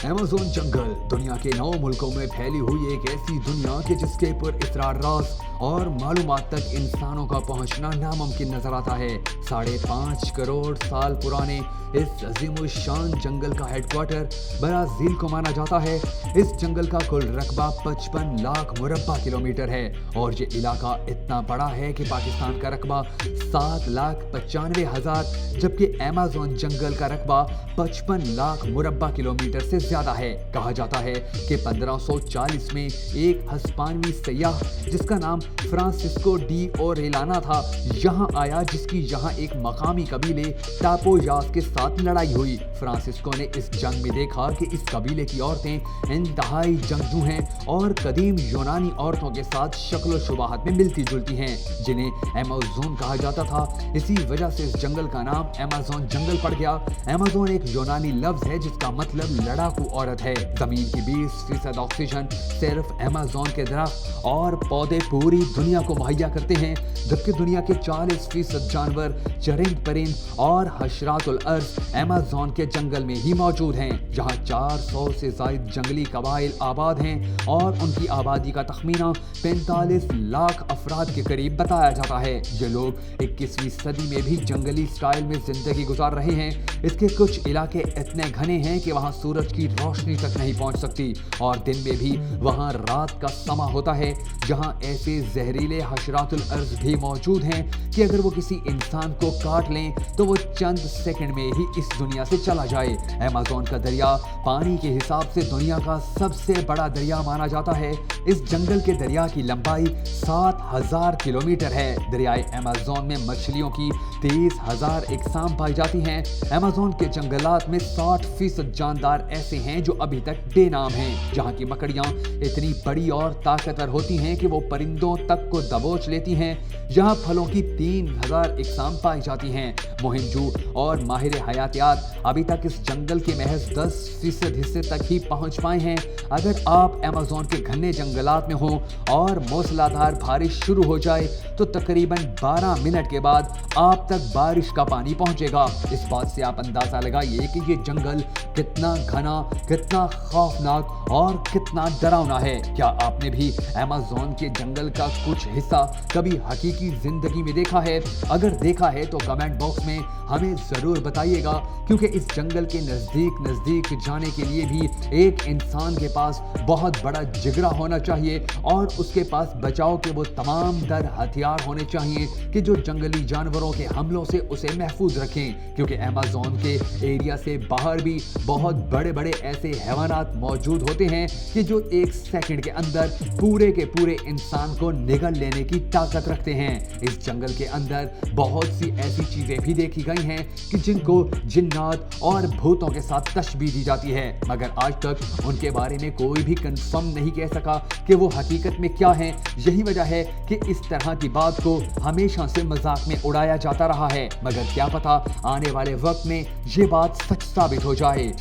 Amazon जंगल दुनिया के 9 मुल्कों में फैली हुई एक ऐसी दुनिया के जिसके पर इसरार राज और मालूमात तक इंसानों का पहुंचना नामुमकिन नजर आता है। 5.5 करोड़ साल पुराने इस अजीमुशान जंगल का हेडक्वार्टर ब्राजील को माना जाता है। इस जंगल का कुल रकबा 55 लाख मुरब्बा किलोमीटर है और ये इलाका इतना बड़ा है कि पाकिस्तान का रकबा 7,95,000 जबकि अमेज़न जंगल का रकबा 55 लाख मुरब्बा किलोमीटर से ज्यादा है। कहा जाता है कि 1540 में एक हस्पानवी सयाह जिसका नाम फ्रांसिस्को डी ओरेलाना था यहाँ आया, जिसकी यहाँ एक मकामी कबीले टापोयास के साथ लड़ाई हुई। फ्रांसिस्को ने इस जंग में देखा कि इस कबीले की औरतें इंतहाई जंगजू हैं और कदीम यूनानी औरतों के साथ शक्ल शुबाहत में मिलती जुलती हैं, जिन्हें अमेज़न कहा जाता था। इसी वजह से इस जंगल का नाम अमेज़न जंगल पड़ गया। अमेज़न एक यूनानी लफ्ज है जिसका मतलब लड़ाकू औरत है। जमीन की 20% ऑक्सीजन सिर्फ अमेज़न के दरख्त और पौधे पूरी दुनिया को मुहैया करते हैं, जबकि दुनिया के 40% जानवर, चरिंद परिंद और हशरातुल अर्ज़ अमेज़न के जंगल में ही मौजूद हैं। यहाँ 400 से ज़ायद जंगली कबाइल आबाद हैं और उनकी आबादी का तखमीना 45 लाख अफराद के करीब बताया जाता है। ये लोग 21वीं सदी में भी जंगली स्टाइल में जिंदगी गुजार रहे हैं। इसके कुछ इलाके इतने घने हैं कि वहाँ सूरज की रोशनी तक नहीं पहुँच सकती और दिन में भी वहाँ रात का समा होता है। जहाँ ऐसे जहरीले हशरातुल अर्ज़ भी मौजूद हैं कि अगर वो किसी इंसान को काट लें तो वो चंद सेकंड में ही इस दुनिया से चला जाए। अमेज़न का दरिया पानी के हिसाब से दुनिया का सबसे बड़ा दरिया माना जाता है। इस जंगल के दरिया की लंबाई 7,000 किलोमीटर है। दरियाए अमेज़न में मछलियों की 30,000 इकसाम पाई जाती हैं। अमेज़न के जंगलात में 60% जानदार ऐसे हैं जो अभी तक बेनाम हैं। जहाँ की मकड़ियाँ इतनी बड़ी और ताकतवर होती हैं कि वो परिंदों तक को दबोच लेती हैं। यहाँ फलों की 3,000 इकसाम पाई जाती हैं। मोहिंजू और माहिर हयातियात अभी तक इस जंगल के महज 10% हिस्से तक ही पहुँच पाए हैं। अगर आप अमेज़न के घने जंगलात में हो और मूसलाधार बारिश शुरू हो जाए तो तकरीबन 12 मिनट के बाद आप तक बारिश का पानी पहुंचेगा। इस बात से आप अंदाजा लगाइए कि ये जंगल कितना घना, कितना खौफनाक और कितना डरावना है। क्या आपने भी अमेज़न के जंगल का कुछ हिस्सा कभी हकीकी जिंदगी में देखा है? अगर देखा है तो कमेंट बॉक्स में हमें जरूर बताइएगा, क्योंकि इस जंगल के नजदीक जाने के लिए भी एक इंसान के पास बहुत बड़ा जिगरा होना चाहिए और उसके पास बचाव के वो तमाम तर हथियार होने चाहिए कि जो जंगली जानवरों के हमलों से उसे महफूज रखें। क्योंकि अमेज़न के एरिया से बाहर भी बहुत बड़े बड़े ऐसे हैवानात मौजूद होते हैं कि जो एक सेकंड के अंदर पूरे के पूरे इंसान को निगल लेने की ताकत रखते हैं। इस जंगल के अंदर बहुत सी ऐसी चीजें भी देखी गई हैं कि जिनको जिन्नात और भूतों के साथ तशबीह दी जाती है, मगर आज तक उनके बारे में कोई भी कंफर्म नहीं कह सका कि वो हकीकत में क्या हैं। यही वजह है कि इस तरह की बात को हमेशा से मजाक में उड़ाया जाता रहा है, मगर क्या पता आने वाले वक्त में ये बात सच साबित हो जाए।